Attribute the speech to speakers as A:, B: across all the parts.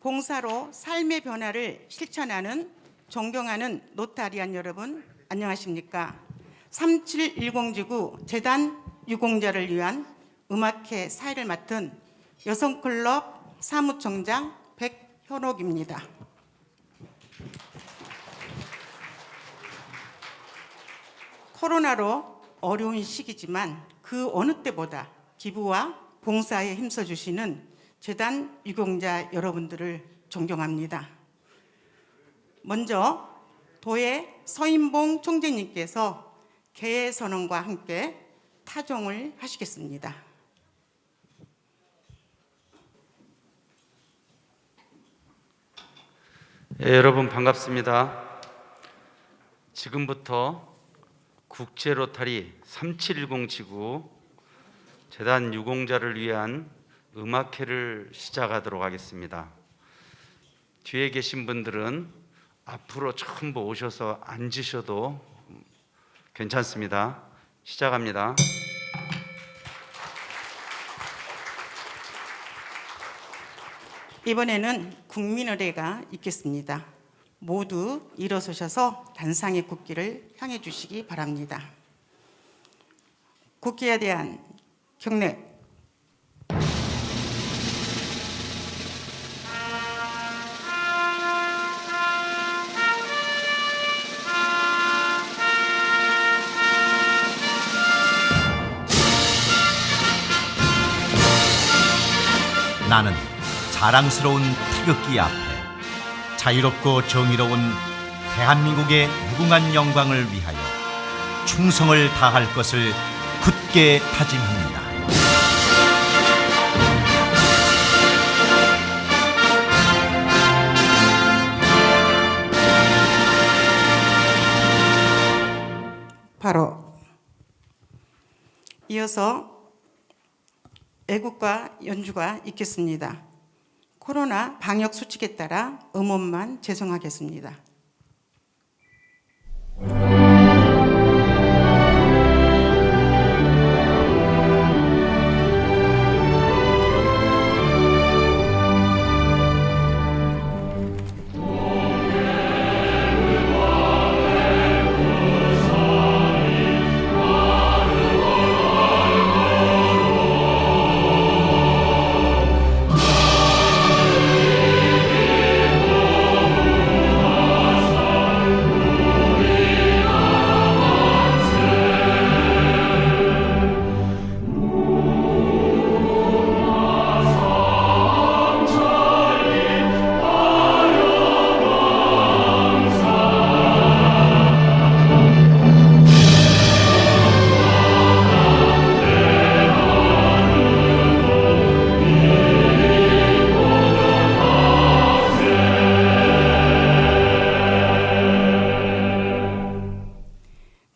A: 봉사로 삶의 변화를 실천하는 존경하는 노타리안 여러분, 안녕하십니까? 3710지구 재단 유공자를 위한 음악회 사회를 맡은 여성클럽 사무총장 백현옥입니다. 코로나로 어려운 시기지만 그 어느 때보다 기부와 봉사에 힘써주시는 재단 유공자 여러분들을 존경합니다. 먼저 도의 서인봉 총재님께서 개회 선언과 함께 타종을 하시겠습니다.
B: 여러분 반갑습니다. 지금부터 국제 로타리 3710 지구 재단 유공자를 위한 음악회를 시작하도록 하겠습니다. 뒤에 계신 분들은 앞으로 전부 오셔서 앉으셔도 괜찮습니다. 시작합니다.
A: 이번에는 국민의례가 있겠습니다. 모두 일어서셔서 단상의 국기를 향해 주시기 바랍니다. 국기에 대한 경례.
C: 나는 자랑스러운 태극기 앞에 자유롭고 정의로운 대한민국의 무궁한 영광을 위하여 충성을 다할 것을 굳게 다짐합니다.
A: 바로 이어서 애국가 연주가 있겠습니다. 코로나 방역 수칙에 따라 음원만 제송하겠습니다.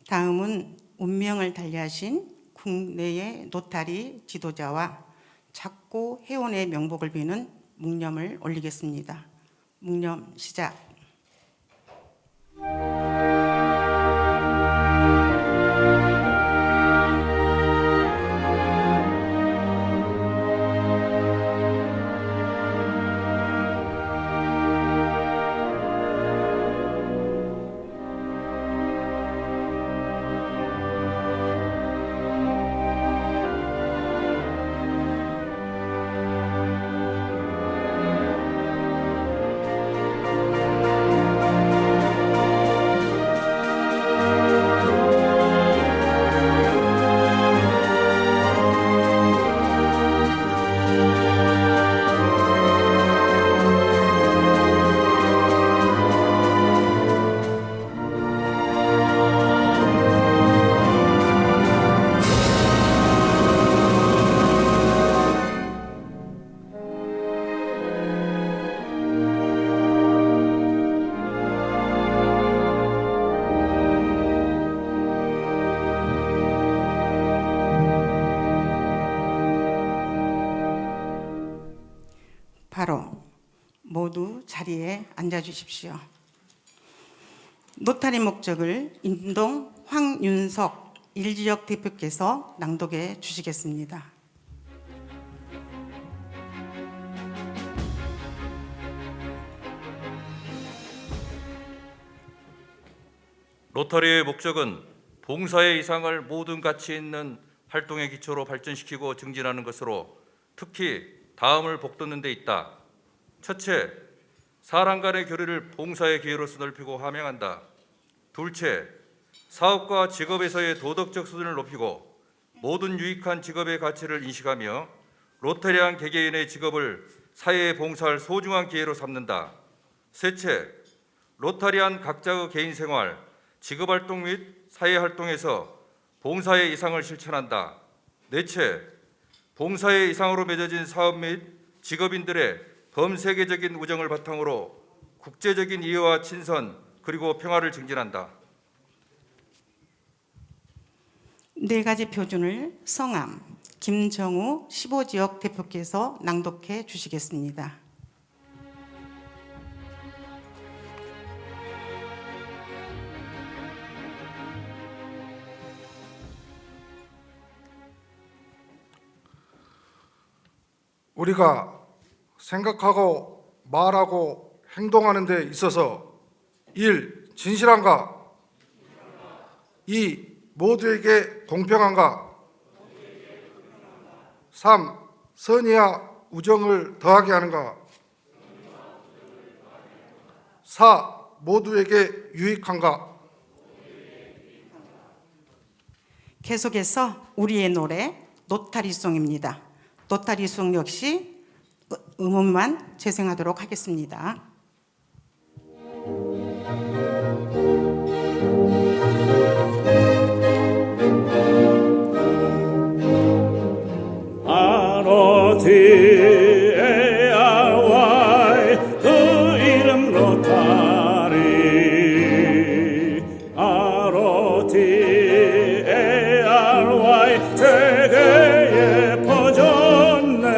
A: 다음은 운명을 달리하신 국내의 노타리 지도자와 작고 회원의 명복을 비는 묵념을 올리겠습니다. 묵념 시작. 바로 모두 자리에 앉아 주십시오. 노타리 목적을 인동 황윤석 1지역 대표께서 낭독해 주시겠습니다.
D: 로터리의 목적은 봉사의 이상을 모든 가치 있는 활동의 기초로 발전시키고 증진하는 것으로 특히 다음을 복돋는 데 있다. 첫째, 사람 간의 교류를 봉사의 기회로서 넓히고 함양한다. 둘째, 사업과 직업에서의 도덕적 수준을 높이고 모든 유익한 직업의 가치를 인식하며 로터리안 개개인의 직업을 사회에 봉사할 소중한 기회로 삼는다. 셋째, 로타리안 각자의 개인 생활, 직업활동 및 사회활동에서 봉사의 이상을 실천한다. 넷째, 봉사의 이상으로 맺어진 사업 및 직업인들의 범세계적인 우정을 바탕으로 국제적인 이해와 친선 그리고 평화를 증진한다.
A: 네 가지 표준을 성함 김정우 15지역 대표께서 낭독해 주시겠습니다.
E: 우리가 생각하고 말하고 행동하는 데 있어서 1. 진실한가? 2. 모두에게 공평한가? 3. 선의와 우정을 더하게 하는가? 4. 모두에게 유익한가?
A: 계속해서 우리의 노래 노타리송입니다. 노타리송 역시 음원만 재생하도록 하겠습니다.
F: R-O-T-A-R-Y 그 이름 로타리 R-O-T-A-R-Y 세계에 퍼졌네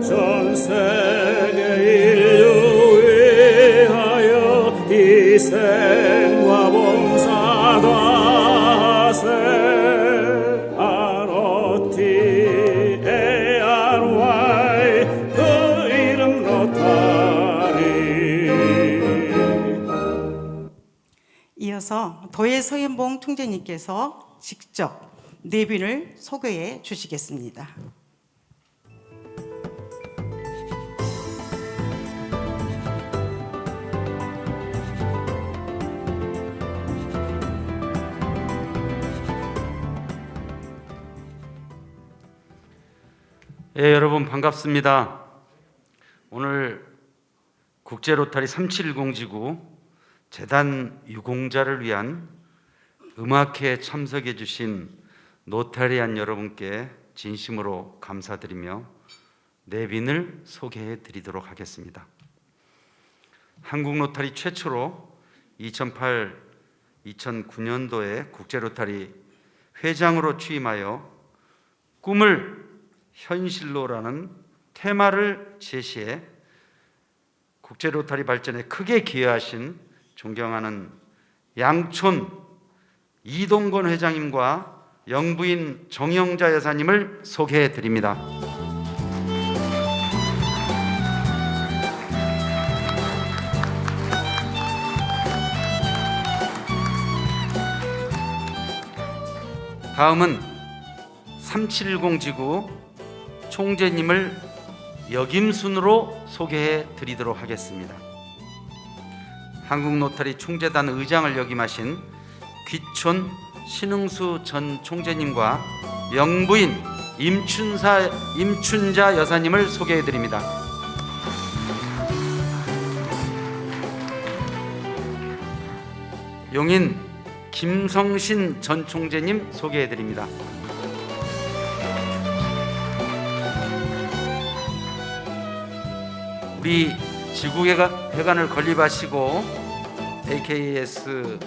F: 전 세계 인류 위하여 희생과 봉사도 하세
A: 이어서 도의 서현봉 총재님께서 직접 내빈을 소개해 주시겠습니다.
B: 예, 여러분 반갑습니다. 오늘 국제 로타리 3710 지구 재단 유공자를 위한 음악회에 참석해 주신 노타리안 여러분께 진심으로 감사드리며 내빈을 소개해 드리도록 하겠습니다. 한국 로타리 최초로 2008-2009년도에 국제 로타리 회장으로 취임하여 꿈을 현실로라는 테마를 제시해 국제 로타리 발전에 크게 기여하신 존경하는 양촌 이동건 회장님과 영부인 정영자 여사님을 소개해 드립니다. 다음은 3710 지구 총재님을 역임순으로 소개해 드리도록 하겠습니다. 한국 로타리 총재단 의장을 역임하신 귀촌 신흥수 전 총재님과 영부인 임춘자 여사님을 소개해 드립니다. 용인 김성신 전 총재님 소개해 드립니다. 우리 지구회관을 건립하시고 AKS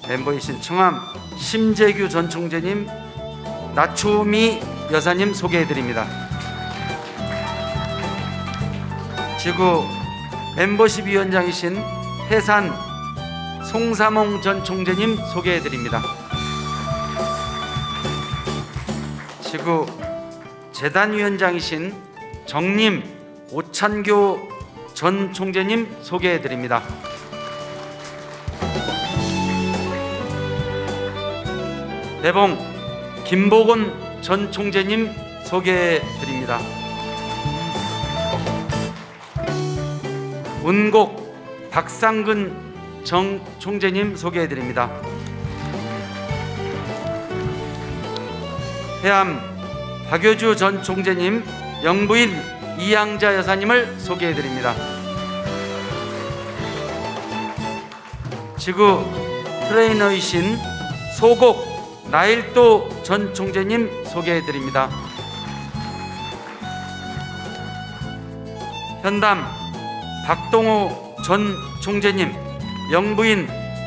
B: 멤버이신 청암 심재규 전 총재님, 나초미 여사님 소개해드립니다. 지구 멤버십 위원장이신 해산 송삼홍 전 총재님 소개해드립니다. 지구 재단위원장이신 정림 오찬교 전 총재님 소개해드립니다. 대봉 김보건 전 총재님 소개해 드립니다. 운곡 박상근 정 총재님 소개해 드립니다. 해암 박효주 전 총재님, 영부인 이양자 여사님을 소개해 드립니다. 지구 트레이너이신 소곡 나일도 전 총재님 소개해 드립니다. 현담 박동호 전 총재님, 영부인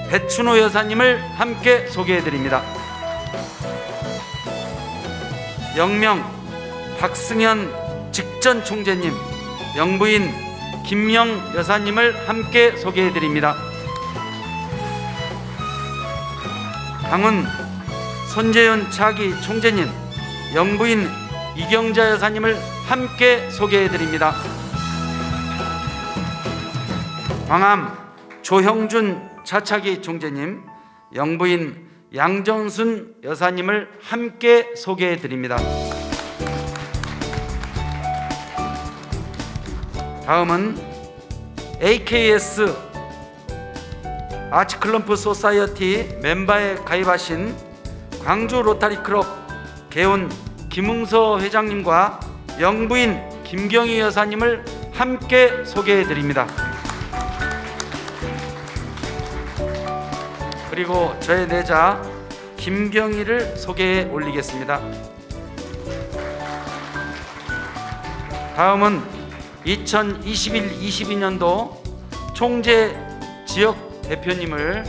B: 배춘호 여사님을 함께 소개해 드립니다. 영명 박승현 직전 총재님, 영부인 김명 여사님을 함께 소개해 드립니다. 강은 손재윤 차기 총재님, 영부인 이경자 여사님을 함께 소개해 드립니다. 광암 조형준 차차기 총재님, 영부인 양정순 여사님을 함께 소개해 드립니다. 다음은 AKS 아치클럼프 소사이어티 멤버에 가입하신 광주 로타리클럽 개운 김웅서 회장님과 영부인 김경희 여사님을 함께 소개해 드립니다. 그리고 저의 내자 김경희를 소개해 올리겠습니다. 다음은 2021-22년도 총재 지역 대표님을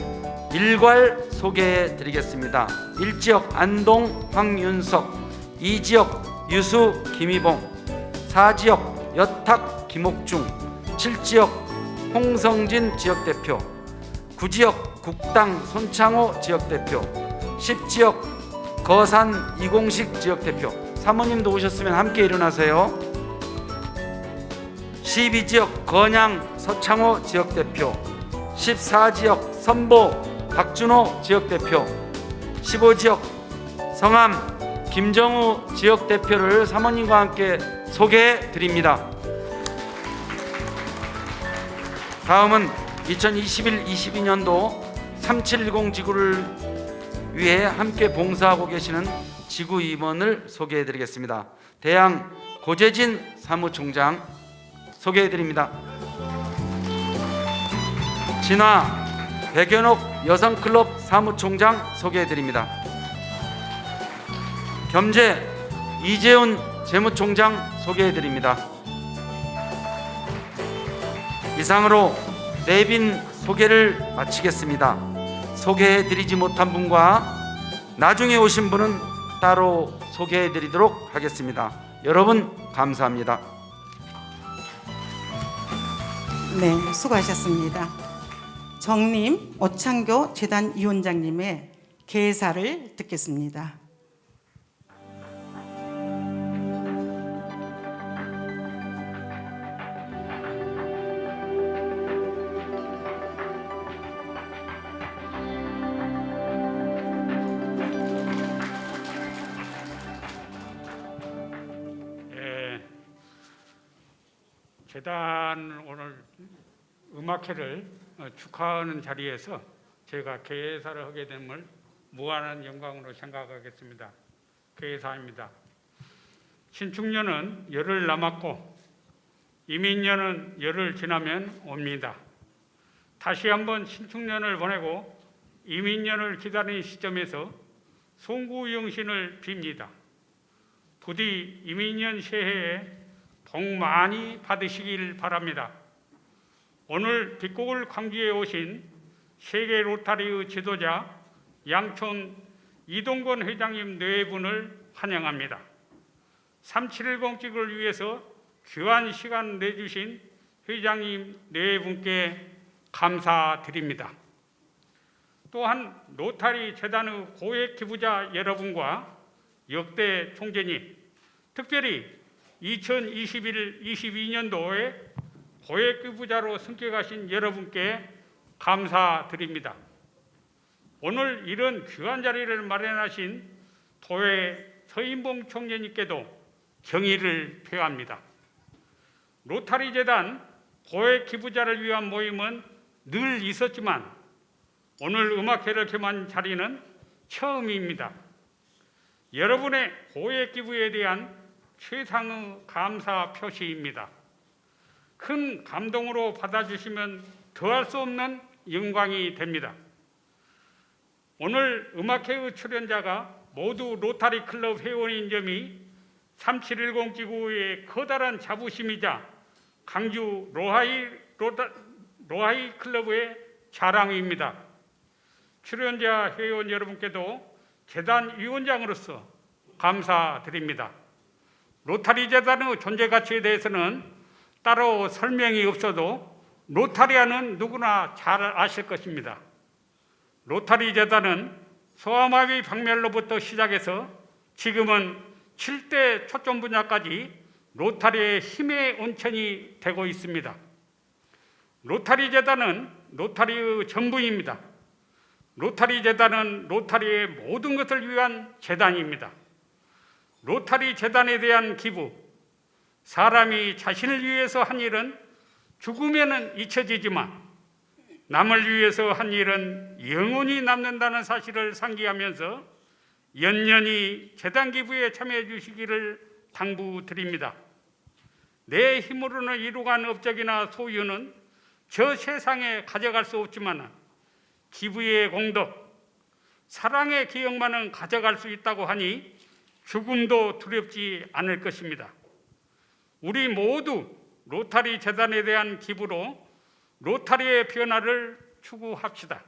B: 일괄 소개해 드리겠습니다. 1지역 안동 황윤석, 2지역 유수 김희봉, 4지역 여탁 김옥중, 7지역 홍성진 지역대표, 9지역 국당 손창호 지역대표, 10지역 거산 이공식 지역대표. 사모님도 오셨으면 함께 일어나세요. 12지역 건양 서창호 지역대표, 14지역 선보 박준호 지역대표, 15지역 성암 김정우 지역대표를 사모님과 함께 소개해 드립니다. 다음은 2021-22년도 3710 지구를 위해 함께 봉사하고 계시는 지구 임원을 소개해 드리겠습니다. 대양 고재진 사무총장 소개해 드립니다. 진화 백연옥 여성클럽 사무총장 소개해 드립니다. 겸재 이재훈 재무총장 소개해 드립니다. 이상으로 내빈 소개를 마치겠습니다. 소개해 드리지 못한 분과 나중에 오신 분은 따로 소개해 드리도록 하겠습니다. 여러분 감사합니다.
A: 네, 수고하셨습니다. 정림 오창교 재단 위원장님의 개사를 듣겠습니다.
G: 재단 오늘 음악회를 축하하는 자리에서 제가 개사를 하게 됨을 무한한 영광으로 생각하겠습니다. 개사입니다. 신축년은 열흘 남았고 이민년은 열흘 지나면 옵니다. 다시 한번 신축년을 보내고 이민년을 기다리는 시점에서 송구영신을 빕니다. 부디 이민년 새해에 복 많이 받으시길 바랍니다. 오늘 뒷곡을 광주에 오신 세계 로타리의 지도자 양촌 이동건 회장님 네 분을 환영합니다. 3710 찍을 위해서 귀한 시간 내주신 회장님 네 분께 감사드립니다. 또한 로타리 재단의 고액 기부자 여러분과 역대 총재님, 특별히 2021-22년도에 고액 기부자로 승격하신 여러분께 감사드립니다. 오늘 이런 귀한 자리를 마련하신 도회 서인봉 총재님께도 경의를 표합니다. 로타리 재단 도회 기부자를 위한 모임은 늘 있었지만 오늘 음악회를 겸한 자리는 처음입니다. 여러분의 고액 기부에 대한 최상의 감사 표시입니다. 큰 감동으로 받아주시면 더할 수 없는 영광이 됩니다. 오늘 음악회의 출연자가 모두 로타리 클럽 회원인 점이 3710 지구의 커다란 자부심이자 강주 로하이 클럽의 자랑입니다. 출연자 회원 여러분께도 재단 위원장으로서 감사드립니다. 로타리 재단의 존재 가치에 대해서는 따로 설명이 없어도 로타리아는 누구나 잘 아실 것입니다. 로타리 재단은 소아마비 박멸로부터 시작해서 지금은 7대 초점 분야까지 로타리의 힘의 온천이 되고 있습니다. 로타리 재단은 로타리의 전부입니다. 로타리 재단은 로타리의 모든 것을 위한 재단입니다. 로타리 재단에 대한 기부, 사람이 자신을 위해서 한 일은 죽으면은 잊혀지지만 남을 위해서 한 일은 영원히 남는다는 사실을 상기하면서 연연히 재단 기부에 참여해 주시기를 당부드립니다. 내 힘으로는 이루간 업적이나 소유는 저 세상에 가져갈 수 없지만 기부의 공덕, 사랑의 기억만은 가져갈 수 있다고 하니 죽음도 두렵지 않을 것입니다. 우리 모두 로타리 재단에 대한 기부로 로타리의 변화를 추구합시다.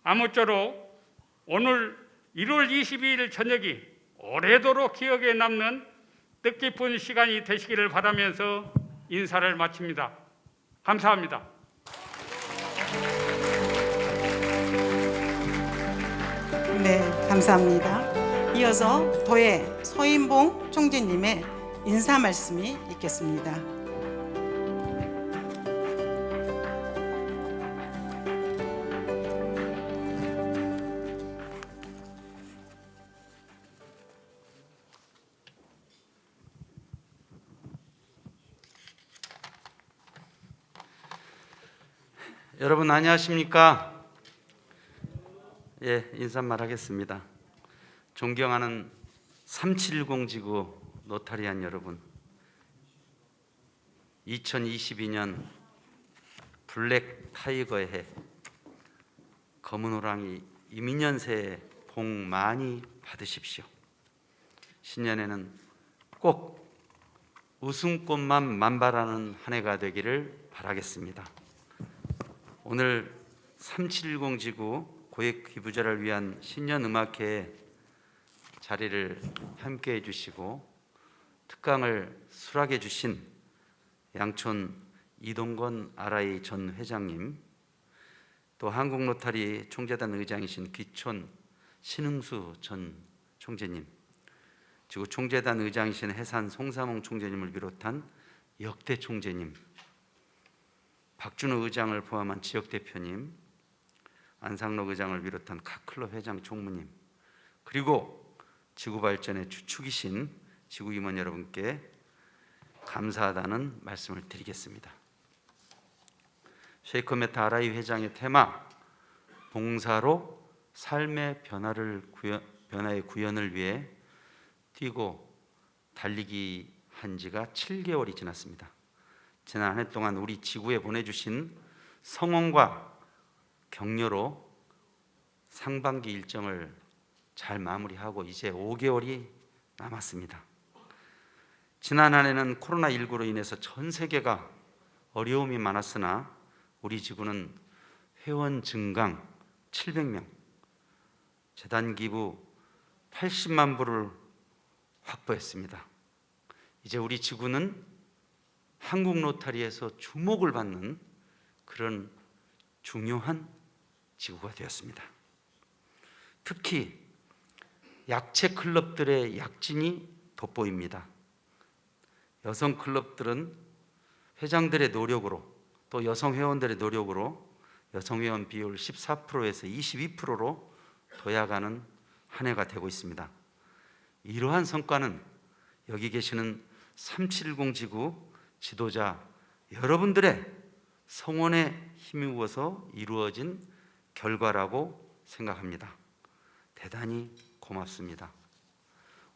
G: 아무쪼록 오늘 1월 22일 저녁이 오래도록 기억에 남는 뜻깊은 시간이 되시기를 바라면서 인사를 마칩니다. 감사합니다.
A: 네, 감사합니다. 이어서 도회 서인봉 총재님의 인사 말씀이 있겠습니다.
B: 여러분 안녕하십니까? 예, 인사말 하겠습니다. 존경하는 3710 지구 로타리안 여러분, 2022년 블랙 타이거의 해, 검은 호랑이 이민년 새해 복 많이 받으십시오. 신년에는 꼭 웃음꽃만 만발하는 한 해가 되기를 바라겠습니다. 오늘 3710 지구 고액 기부자를 위한 신년 음악회 자리를 함께해 주시고 특강을 수락해 주신 양촌 이동건 RI 전 회장님, 또 한국로타리 총재단 의장이신 귀촌 신흥수 전 총재님, 지구 총재단 의장이신 해산 송삼홍 총재님을 비롯한 역대 총재님, 박준호 의장을 포함한 지역 대표님, 안상록 의장을 비롯한 각 클럽 회장 총무님, 그리고 지구 발전의 주축이신 지구 임원 여러분께 감사하다는 말씀을 드리겠습니다. 쉐이커 메타 아라이 회장의 테마 봉사로 삶의 변화의 구현을 위해 뛰고 달리기 한 지가 7개월이 지났습니다. 지난 한 해 동안 우리 지구에 보내주신 성원과 격려로 상반기 일정을 잘 마무리하고 이제 5개월이 남았습니다. 지난 한 해는 코로나19로 인해서 전 세계가 어려움이 많았으나 우리 지구는 회원 증강 700명, 재단 기부 80만 불을 확보했습니다. 이제 우리 지구는 한국 로타리에서 주목을 받는 그런 중요한 지구가 되었습니다. 특히 약체 클럽들의 약진이 돋보입니다. 여성 클럽들은 회장들의 노력으로 또 여성 회원들의 노력으로 여성 회원 비율 14%에서 22%로 도약하는 한 해가 되고 있습니다. 이러한 성과는 여기 계시는 3.710 지구 지도자 여러분들의 성원에 힘입어서 이루어진 결과라고 생각합니다. 대단히 고맙습니다.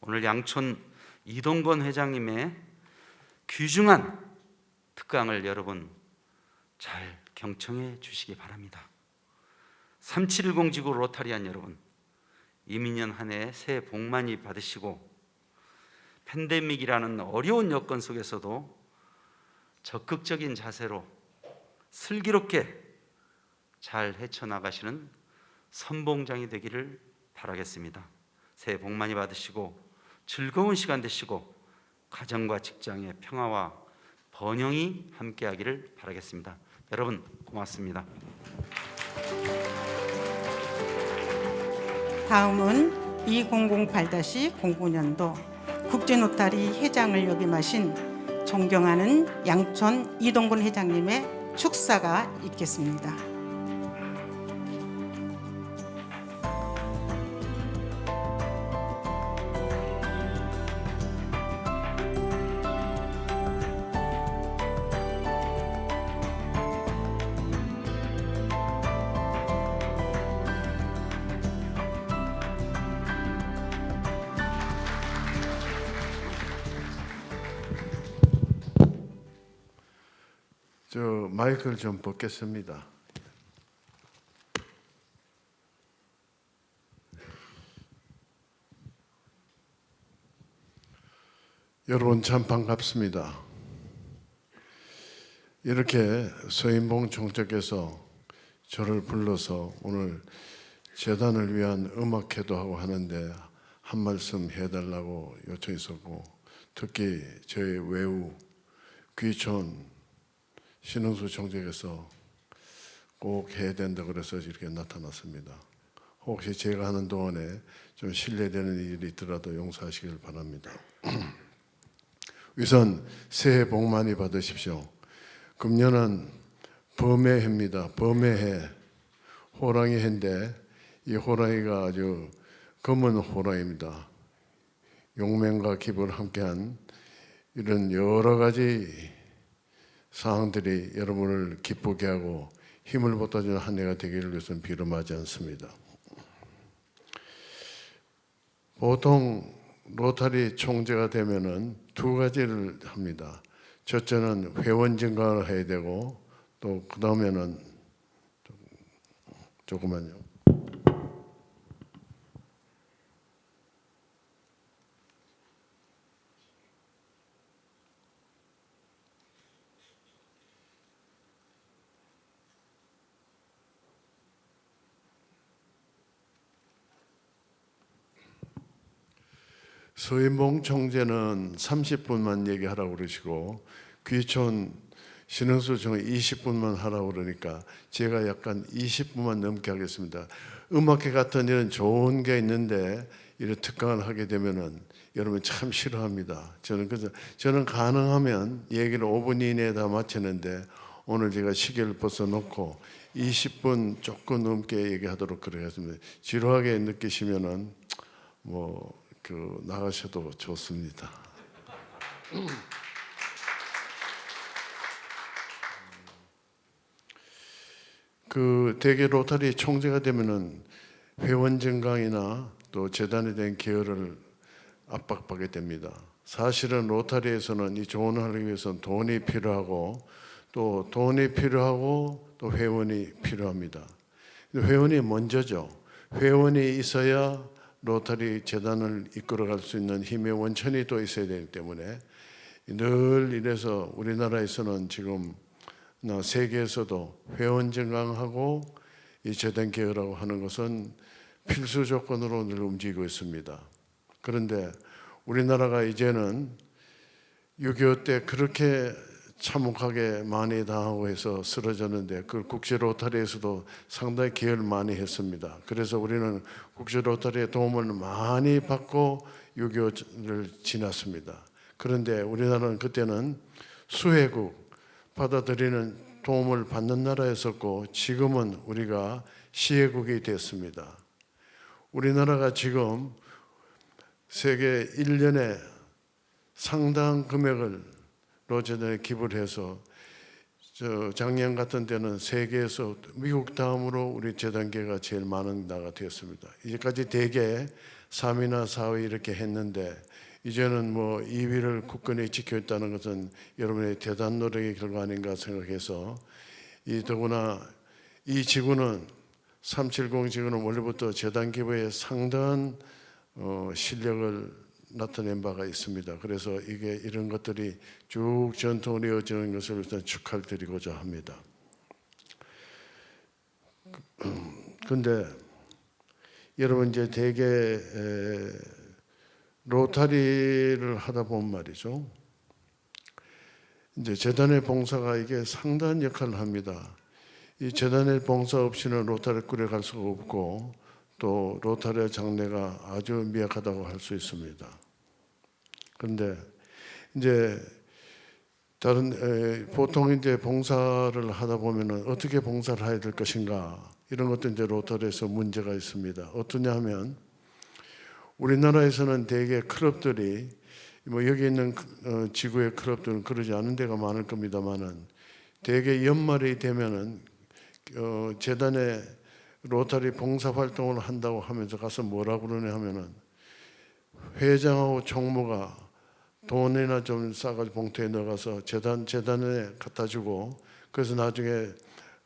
B: 오늘 양촌 이동건 회장님의 귀중한 특강을 여러분 잘 경청해 주시기 바랍니다. 3710 지구 로타리안 여러분, 이민년 한 해 새해 복 많이 받으시고 팬데믹이라는 어려운 여건 속에서도 적극적인 자세로 슬기롭게 잘 헤쳐나가시는 선봉장이 되기를 바라겠습니다. 새해 복 많이 받으시고 즐거운 시간 되시고 가정과 직장의 평화와 번영이 함께하기를 바라겠습니다. 여러분 고맙습니다.
A: 다음은 2008-09년도 국제노타리 회장을 역임하신 존경하는 양촌 이동건 회장님의 축사가 있겠습니다.
H: 저 마이크를 좀 벗겠습니다. 여러분 참 반갑습니다. 이렇게 서인봉 총재께서 저를 불러서 오늘 재단을 위한 음악회도 하고 하는데 한 말씀 해달라고 요청했었고, 특히 저희 외우 귀촌 신흥수 총재께서 꼭 해야 된다 그래서 이렇게 나타났습니다. 혹시 제가 하는 동안에 좀 실례되는 일이 있더라도 용서하시길 바랍니다. 우선 새해 복 많이 받으십시오. 금년은 범의 해입니다. 범의 해, 호랑이 해인데 이 호랑이가 아주 검은 호랑이입니다. 용맹과 기부를 함께한 이런 여러 가지 사항들이 여러분을 기쁘게 하고 힘을 돋아주는 한 해가 되기를 위해서는 비름하지 않습니다. 보통 로타리 총재가 되면은 두 가지를 합니다. 첫째는 회원 증강을 해야 되고, 또 그 다음에는 조금만요. 서인봉 총재는 30분만 얘기하라고 그러시고 귀촌 신흥수 총재 20분만 하라고 그러니까 제가 약간 20분만 넘게 하겠습니다. 음악회 같은 이런 좋은 게 있는데 이런 특강을 하게 되면은 여러분 참 싫어합니다. 저는 가능하면 얘기를 5분 이내에 다 마치는데 오늘 제가 시계를 벗어놓고 20분 조금 넘게 얘기하도록 그러겠습니다. 지루하게 느끼시면은 나가셔도 좋습니다. 대개 로타리 총재가 되면은 회원 증강이나 또 재단에 대한 기여를 압박받게 됩니다. 사실은 로타리에서는 이 조언을 하기 위해서는 돈이 필요하고 또 회원이 필요합니다. 회원이 먼저죠. 회원이 있어야 로타리 재단을 이끌어갈 수 있는 힘의 원천이 또 있어야 되기 때문에 늘 이래서 우리나라에서는 지금 세계에서도 회원 증강하고 이 재단 개혁하고 하는 것은 필수 조건으로 늘 움직이고 있습니다. 그런데 우리나라가 이제는 6.25 때 그렇게 참혹하게 많이 당하고 해서 쓰러졌는데 그 국제 로타리에서도 상당히 기여를 많이 했습니다. 그래서 우리는 국제 로타리의 도움을 많이 받고 6.25를 지났습니다. 그런데 우리나라는 그때는 수혜국 받아들이는 도움을 받는 나라였었고 지금은 우리가 시혜국이 됐습니다. 우리나라가 지금 세계 1년에 상당한 금액을 로제단에 기부를 해서 작년 같은 때는 세계에서 미국 다음으로 우리 재단계가 제일 많은 나라가 되었습니다. 이제까지 대개 3위나 4위 이렇게 했는데 이제는 뭐 2위를 굳건히 지켜있다는 것은 여러분의 대단한 노력의 결과 아닌가 생각해서 더구나 이 지구는 370 지구는 원래부터 재단 기부에 상당한 실력을 나타낸 바가 있습니다. 그래서 이런 것들이 쭉 전통으로 이어지는 것을 일단 축하드리고자 합니다. 근데 여러분 이제 대개 로타리를 하다 보면 말이죠. 이제 재단의 봉사가 이게 상당한 역할을 합니다. 이 재단의 봉사 없이는 로타리를 꾸려갈 수가 없고 또 로타리의 장래가 아주 미약하다고 할 수 있습니다. 그런데 이제 보통 이제 봉사를 하다 보면은 어떻게 봉사를 해야 될 것인가 이런 것도 이제 로타리에서 문제가 있습니다. 어떠냐 하면 우리나라에서는 대개 클럽들이 뭐 여기 있는 지구의 클럽들은 그러지 않은 데가 많을 겁니다만은 대개 연말이 되면은 재단에 로타리 봉사 활동을 한다고 하면서 가서 뭐라고 그러냐 하면은 회장하고 총무가 돈이나 좀 싸가지고 봉투에 넣어가서 재단에 갖다 주고 그래서 나중에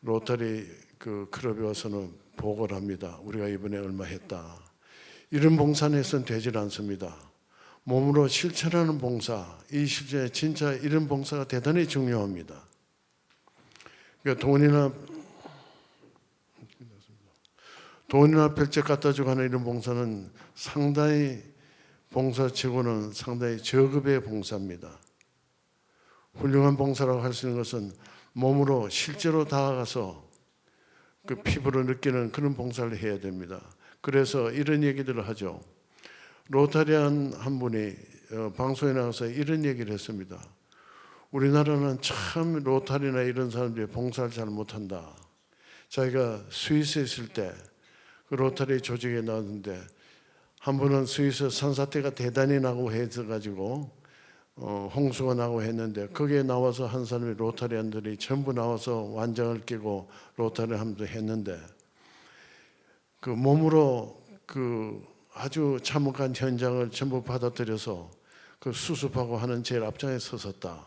H: 로타리 그 클럽에 와서는 보고를 합니다. 우리가 이번에 얼마 했다. 이런 봉사는 해서는 되질 않습니다. 몸으로 실천하는 봉사, 이 실전에 진짜 이런 봉사가 대단히 중요합니다. 그러니까 돈이나 별책 갖다 주고 하는 이런 봉사는 상당히 봉사치고는 상당히 저급의 봉사입니다. 훌륭한 봉사라고 할 수 있는 것은 몸으로 실제로 다가가서 그 피부로 느끼는 그런 봉사를 해야 됩니다. 그래서 이런 얘기들을 하죠. 로타리안 한 분이 방송에 나가서 이런 얘기를 했습니다. 우리나라는 참 로타리나 이런 사람들이 봉사를 잘 못한다. 자기가 스위스에 있을 때 그 로타리 조직에 나왔는데 한 번은 스위스 산사태가 대단히 나고 해가지고 홍수가 나고 했는데 거기에 나와서 한 사람이 로타리안들이 전부 나와서 완장을 끼고 로타리를 하면서 했는데 그 몸으로 그 아주 참혹한 현장을 전부 받아들여서 그 수습하고 하는 제일 앞장에 섰었다.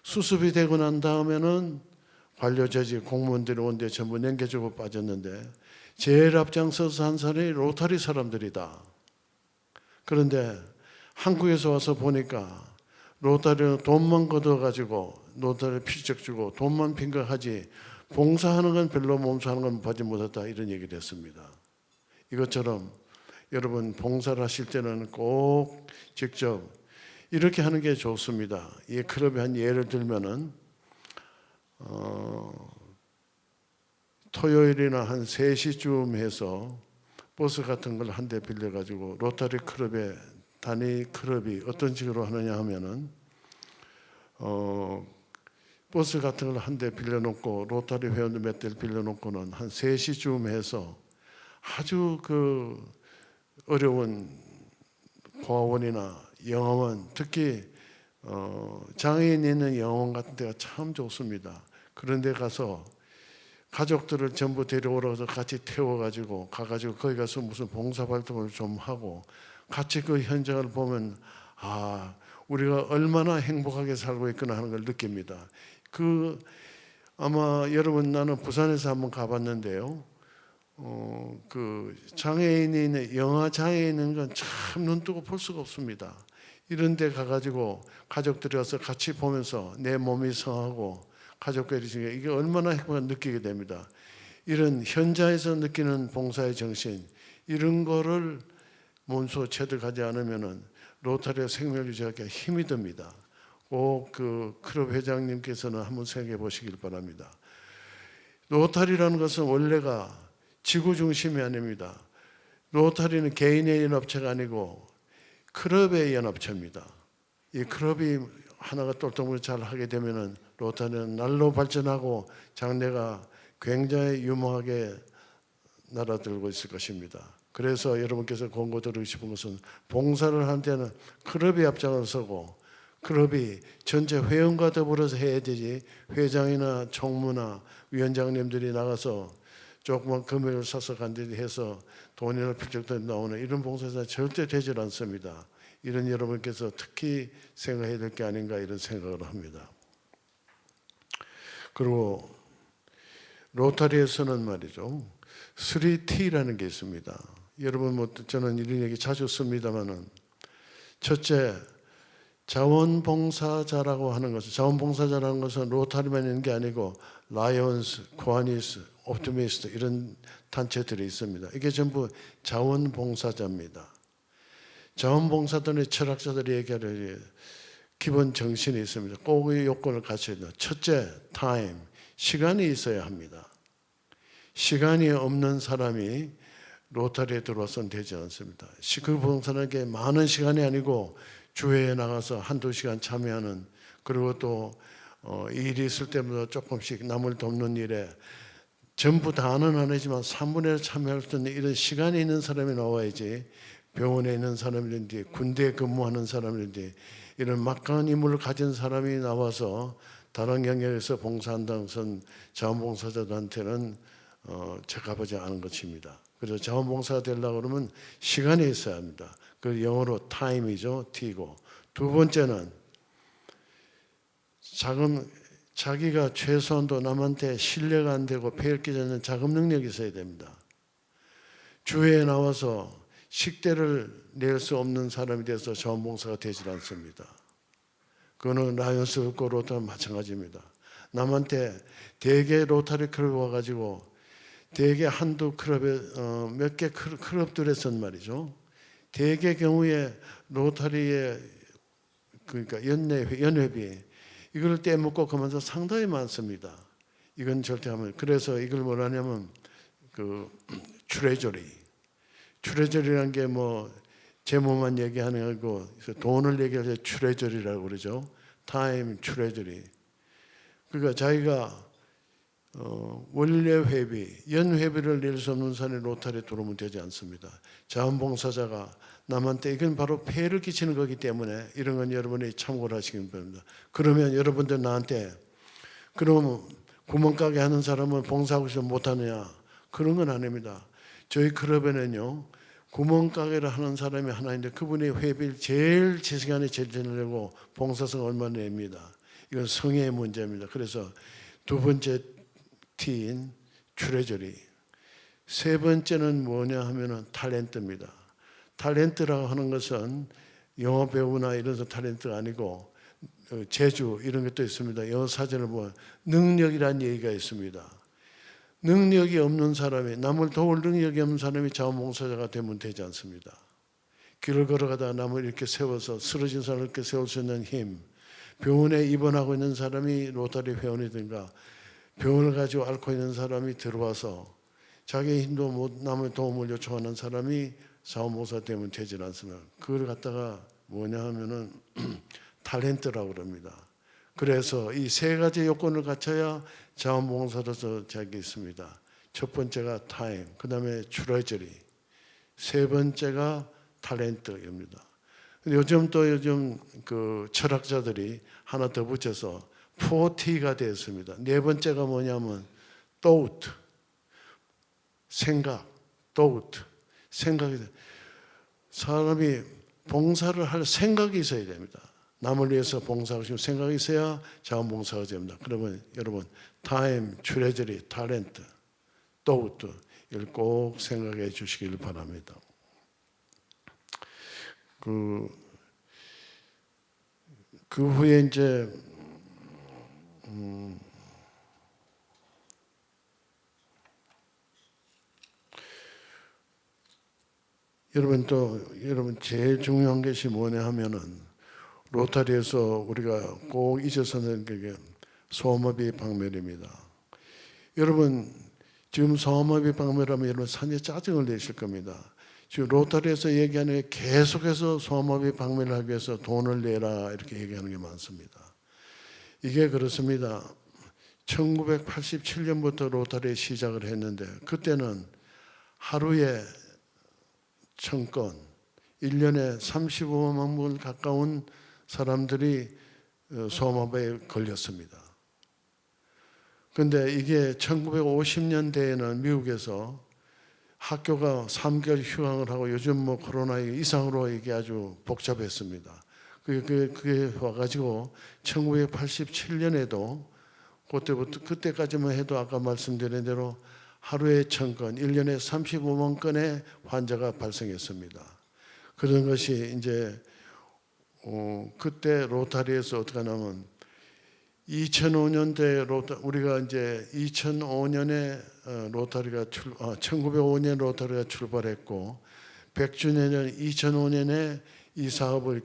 H: 수습이 되고 난 다음에는 관료저지 공무원들이 온 데 전부 넘겨주고 빠졌는데 제일 앞장서서 한 사람이 로타리 사람들이다. 그런데 한국에서 와서 보니까 로타리는 돈만 걷어가지고 로타리 필적 주고 돈만 핑거하지 봉사하는 건 별로 몸소하는 건 보지 못했다 이런 얘기를 했습니다. 이것처럼 여러분 봉사를 하실 때는 꼭 직접 이렇게 하는 게 좋습니다. 이 클럽에 한 예를 들면은 토요일이나 한 3시쯤 해서 버스 같은 걸 한 대 빌려가지고 로타리 클럽의 단위 클럽이 어떤 식으로 하느냐 하면은 버스 같은 걸 한 대 빌려놓고 로타리 회원들 몇 대를 빌려놓고는 한 3시쯤 해서 아주 그 어려운 고아원이나 영화원 특히 장애인이 있는 영화원 같은 데가 참 좋습니다. 그런 데 가서 가족들을 전부 데려오라서 같이 태워가지고 가가지고 거기 가서 무슨 봉사활동을 좀 하고 같이 그 현장을 보면 아 우리가 얼마나 행복하게 살고 있구나 하는 걸 느낍니다. 아마 여러분 나는 부산에서 한번 가봤는데요. 그 장애인이 있는 영아 장애인 있는 건 참 눈뜨고 볼 수가 없습니다. 이런 데 가가지고 가족들이 와서 같이 보면서 내 몸이 성하고 가족끼리 이게 얼마나 행복한 느끼게 됩니다. 이런 현장에서 느끼는 봉사의 정신 이런 거를 몸소 체득하지 않으면은 로타리의 생명 유지하기가 힘이 듭니다. 꼭 그 클럽 회장님께서는 한번 생각해 보시길 바랍니다. 로타리라는 것은 원래가 지구 중심이 아닙니다. 로타리는 개인의 연합체가 아니고 클럽의 연합체입니다. 이 클럽이 하나가 똘똘 잘 하게 되면은 로타리는 날로 발전하고 장래가 굉장히 유망하게 날아들고 있을 것입니다. 그래서 여러분께서 권고드리고 싶은 것은 봉사를 하는 데는 클럽이 앞장을 서고 클럽이 전체 회원과 더불어서 해야 되지 회장이나 총무나 위원장님들이 나가서 조그만 금액을 사서 간절히 해서 돈이나 필적도 나오는 이런 봉사가 절대 되질 않습니다. 이런 여러분께서 특히 생각해야 될 게 아닌가 이런 생각을 합니다. 그리고 로타리에서는 말이죠, 3T라는 게 있습니다. 여러분 뭐 저는 이런 얘기 자주 씁니다만은, 첫째, 자원봉사자라고 하는 것은, 자원봉사자라는 것은 로타리만 있는 게 아니고 라이온스, 고아니스, 옵티미스트 이런 단체들이 있습니다. 이게 전부 자원봉사자입니다. 자원봉사들의 철학자들이 얘기하는 기본 정신이 있습니다. 꼭 이 요건을 갖춰야 된다. 첫째, 타임, 시간이 있어야 합니다. 시간이 없는 사람이 로타리에 들어와서는 되지 않습니다. 그 봉사에게 많은 시간이 아니고 주회에 나가서 한두 시간 참여하는, 그리고 또 일이 있을 때마다 조금씩 남을 돕는 일에 전부 다는 아니지만 3분의 1 참여할 수 있는 이런 시간이 있는 사람이 나와야지, 병원에 있는 사람이든지 군대에 근무하는 사람이든지 이런 막강한 인물을 가진 사람이 나와서 다른 영역에서 봉사한다는 것은 자원봉사자들한테는 적합하지 않은 것입니다. 그래서 자원봉사가 되려고 그러면 시간이 있어야 합니다. 그 영어로 타임이죠. T고. 두 번째는 자기가 최소한도 남한테 신뢰가 안 되고 폐역기지 않는 자금 능력이 있어야 됩니다. 주회에 나와서 식대를 낼 수 없는 사람이 돼서 자원봉사가 되질 않습니다. 그거는 라이온스 없고 로타리와 마찬가지입니다. 남한테 대개 로타리 클럽 와가지고 대개 한두 클럽에 몇 개 클럽들에선 말이죠, 대개 경우에 로타리의 그러니까 연회비 이걸 떼먹고 그만둬 상당히 많습니다. 이건 절대 하면, 그래서 이걸 뭐라냐면 그 트레저리라는 게 뭐 재무만 얘기하는 거고 돈을 얘기할 때 트레저리라고 그러죠. 타임 트레저리. 그러니까 자기가 원래 회비, 연회비를 낼 수 없는 사람이 로타리에 들어오면 되지 않습니다. 자원봉사자가 남한테, 이건 바로 폐해를 끼치는 거기 때문에 이런 건 여러분이 참고를 하시기 바랍니다. 그러면 여러분들 나한테 그럼 구멍가게 하는 사람은 봉사하고 싶으면 못하느냐, 그런 건 아닙니다. 저희 클럽에는요, 구멍가게를 하는 사람이 하나 있는데 그분이 회비를 제일 제 시간에 제일 내고 봉사성 얼마 냅니다. 이건 성의 문제입니다. 그래서 두 번째 T인 트레저리. 세 번째는 뭐냐 하면은 탤런트입니다. 탤런트라고 하는 것은 영어 배우나 이런 탤런트가 아니고 재주 이런 것도 있습니다. 영어 사전을 보면 능력이라는 얘기가 있습니다. 능력이 없는 사람이, 남을 도울 능력이 없는 사람이 자원봉사자가 되면 되지 않습니다. 길을 걸어가다가 남을 이렇게 세워서 쓰러진 사람을 이렇게 세울 수 있는 힘, 병원에 입원하고 있는 사람이 로타리 회원이든가 병원을 가지고 앓고 있는 사람이 들어와서 자기의 힘도 못 남의 도움을 요청하는 사람이 자원봉사 되면 되지 않습니다. 그걸 갖다가 뭐냐 하면은 탤런트라고 그럽니다. 그래서 이 세 가지 요건을 갖춰야 자원봉사로서 자기 있습니다. 첫 번째가 타임, 그 다음에 트레저리, 세 번째가 탤런트입니다. 요즘 그 철학자들이 하나 더 붙여서 4T가 되었습니다. 네 번째가 뭐냐면 thought, 생각, thought, 생각이 돼. 사람이 봉사를 할 생각이 있어야 됩니다. 남을 위해서 봉사하고 싶은 생각이 있어야 자원봉사가 됩니다. 그러면 여러분 타임, 트레저리, 탤런트, thought 이걸 꼭 생각해 주시길 바랍니다. 그 후에 이제 여러분 제일 중요한 것이 뭐냐 하면은 로타리에서 우리가 꼭 잊어서는 게 소음업이 박멸입니다. 여러분 지금 소음업이 박멸하면 여러분 산에 짜증을 내실 겁니다. 지금 로타리에서 얘기하는 게 계속해서 소음업이 박멸을 하기 위해서 돈을 내라 이렇게 얘기하는 게 많습니다. 이게 그렇습니다. 1987년부터 로터리 시작을 했는데 그때는 하루에 1000건, 1년에 35만 분 가까운 사람들이 소아마비에 걸렸습니다. 그런데 이게 1950년대에는 미국에서 학교가 3개월 휴강을 하고 요즘 뭐 코로나 이상으로 이게 아주 복잡했습니다. 그게 와가지고 1987년에도 그때까지만 해도 아까 말씀드린 대로 하루에 1000건, 1년에 35만 건의 환자가 발생했습니다. 그런 것이 이제 그때 로타리에서 어떻게 하냐면 2005년대 우리가 이제 2005년에 로타리가 1905년 로타리가 출발했고 100주년은 2005년에 이 사업을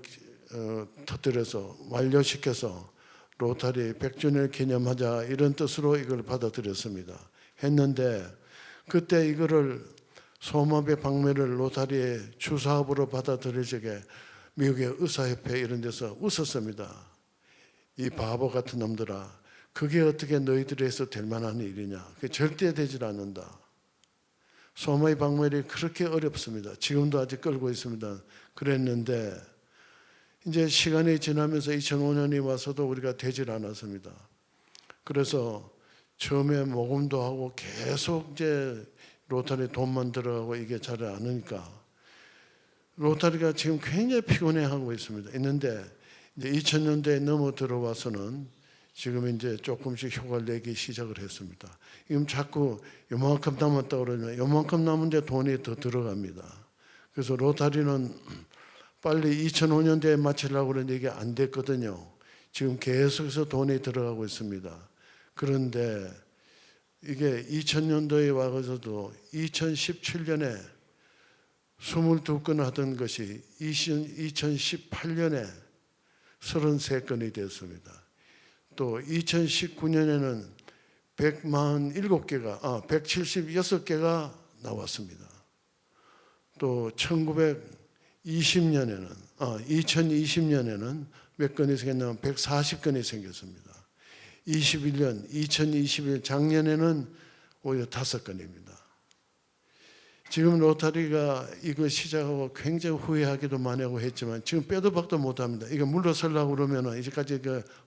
H: 터뜨려서 완료시켜서 로타리 100주년을 기념하자 이런 뜻으로 이걸 받아들였습니다. 했는데 그때 이거를 소아마비 방매를 로타리의 주사업으로 받아들일 적에 미국의 의사협회 이런 데서 웃었습니다. 이 바보 같은 놈들아, 그게 어떻게 너희들이 해서 될 만한 일이냐. 그게 절대 되질 않는다. 소아마비 방매이 그렇게 어렵습니다. 지금도 아직 끌고 있습니다. 그랬는데 이제 시간이 지나면서 2005년이 와서도 우리가 되질 않았습니다. 그래서 처음에 모금도 하고 계속 이제 로타리 돈만 들어가고 이게 잘 안 하니까 로타리가 지금 굉장히 피곤해하고 있는데 이제 2000년대에 넘어 들어와서는 지금 이제 조금씩 효과를 내기 시작을 했습니다. 지금 자꾸 요만큼 남았다 그러면 요만큼 남은데 돈이 더 들어갑니다. 그래서 로타리는 빨리 2005년대에 마치려고 그러는데 이게 안 됐거든요. 지금 계속해서 돈이 들어가고 있습니다. 그런데 이게 2000년도에 와서도 2017년에 22건 하던 것이 2018년에 33건이 되었습니다. 또 2019년에는 176개가 나왔습니다. 또 2020년에는 몇 건이 생겼냐면 140건이 생겼습니다. 2021 작년에는 오히려 5건입니다. 지금 로타리가 이거 시작하고 굉장히 후회하기도 많이 하고 했지만 지금 빼도 박도 못합니다. 이거 물러서려고 그러면 이제까지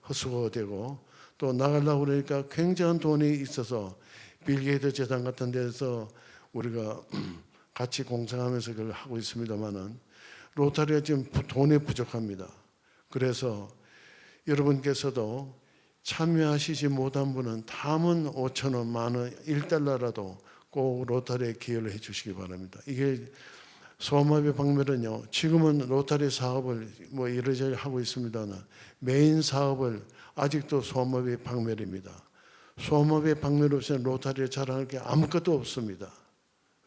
H: 헛수고가 되고 또 나가려고 그러니까 굉장한 돈이 있어서 빌 게이트 재단 같은 데서 우리가 같이 공생하면서 그걸 하고 있습니다만은 로타리가 지금 돈이 부족합니다. 그래서 여러분께서도 참여하시지 못한 분은 담은 5,000원, 만원, 1달러라도 꼭 로타리에 기여를 해 주시기 바랍니다. 이게 소아마비 방매는요, 지금은 로타리 사업을 뭐 이러저러 하고 있습니다만 메인 사업을 아직도 소아마비 방매입니다. 소아마비 방매 없이는 로타리를 자랑할 게 아무것도 없습니다.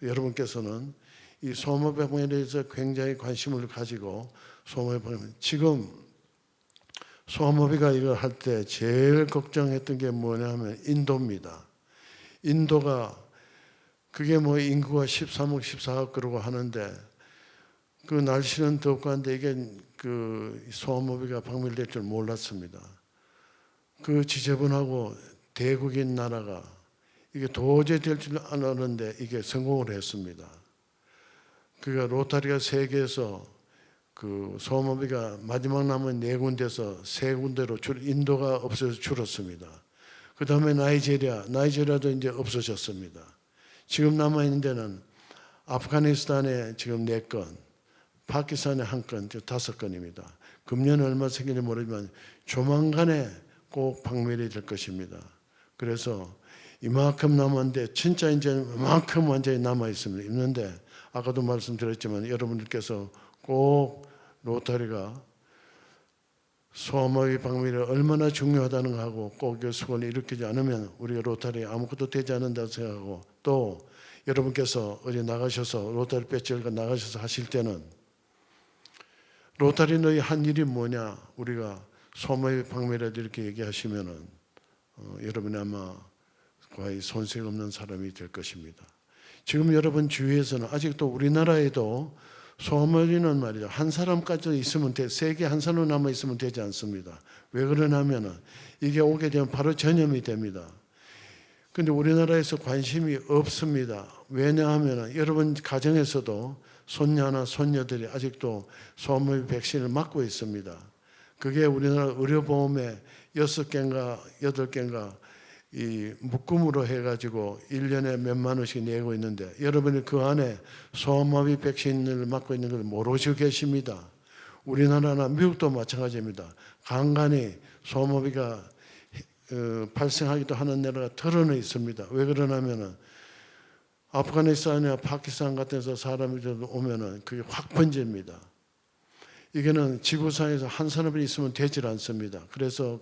H: 여러분께서는 이 소아마비 방매에 대해서 굉장히 관심을 가지고 소아마비 방매, 지금 소아마비가 이걸 할 때 제일 걱정했던 게 뭐냐면 인도입니다. 인도가 그게 뭐 인구가 13억, 14억 그러고 하는데 그 날씨는 덥고 한데 이게 그 소아마비가 방밀될 줄 몰랐습니다. 그 지저분하고 대국인 나라가 이게 도저히 될 줄 안 아는데 이게 성공을 했습니다. 그러니까 로타리가 세계에서 그 소아마비가 마지막 남은 4군데에서 3군데로 인도가 없어서 줄었습니다. 그 다음에 나이지리아도 이제 없어졌습니다. 지금 남아있는 데는 아프가니스탄에 지금 4건, 파키스탄에 1건, 5건입니다. 금년 얼마 생길지 모르지만 조만간에 꼭 박멸이 될 것입니다. 그래서 이만큼 남았는데 진짜 이제 이만큼 완전히 남아있습니다. 있는데 아까도 말씀드렸지만 여러분들께서 꼭 로타리가 소아마비 방밀이 얼마나 중요하다는 거 하고 꼭 그 수건을 일으키지 않으면 우리가 로타리 아무것도 되지 않는다고 생각하고 또 여러분께서 어디 나가셔서 로타리 배지를 나가셔서 하실 때는 로타리 너희 한 일이 뭐냐 우리가 소아마비 방밀이라도 이렇게 얘기하시면은 여러분이 아마 거의 손색 없는 사람이 될 것입니다. 지금 여러분 주위에서는 아직도 우리나라에도 소머리는 말이죠. 한 사람까지 있으면 세계 한 사람 남아 있으면 되지 않습니다. 왜 그러냐면은 이게 오게 되면 바로 전염이 됩니다. 근데 우리나라에서 관심이 없습니다. 왜냐하면 여러분 가정에서도 손녀나 손녀들이 아직도 소머리 백신을 맞고 있습니다. 그게 우리나라 의료보험에 6개인가 8개인가 이 묶음으로 해가지고 1년에 몇만 원씩 내고 있는데 여러분이 그 안에 소아마비 백신을 맞고 있는 걸 모르시고 계십니다. 우리나라나 미국도 마찬가지입니다. 간간히 소아마비가 발생하기도 하는 나라가 털어내 있습니다. 왜 그러냐면은 아프가니스탄이나 파키스탄 같은 데서 사람이 오면은 그게 확 번집니다. 이게는 지구상에서 한 사람이 있으면 되질 않습니다.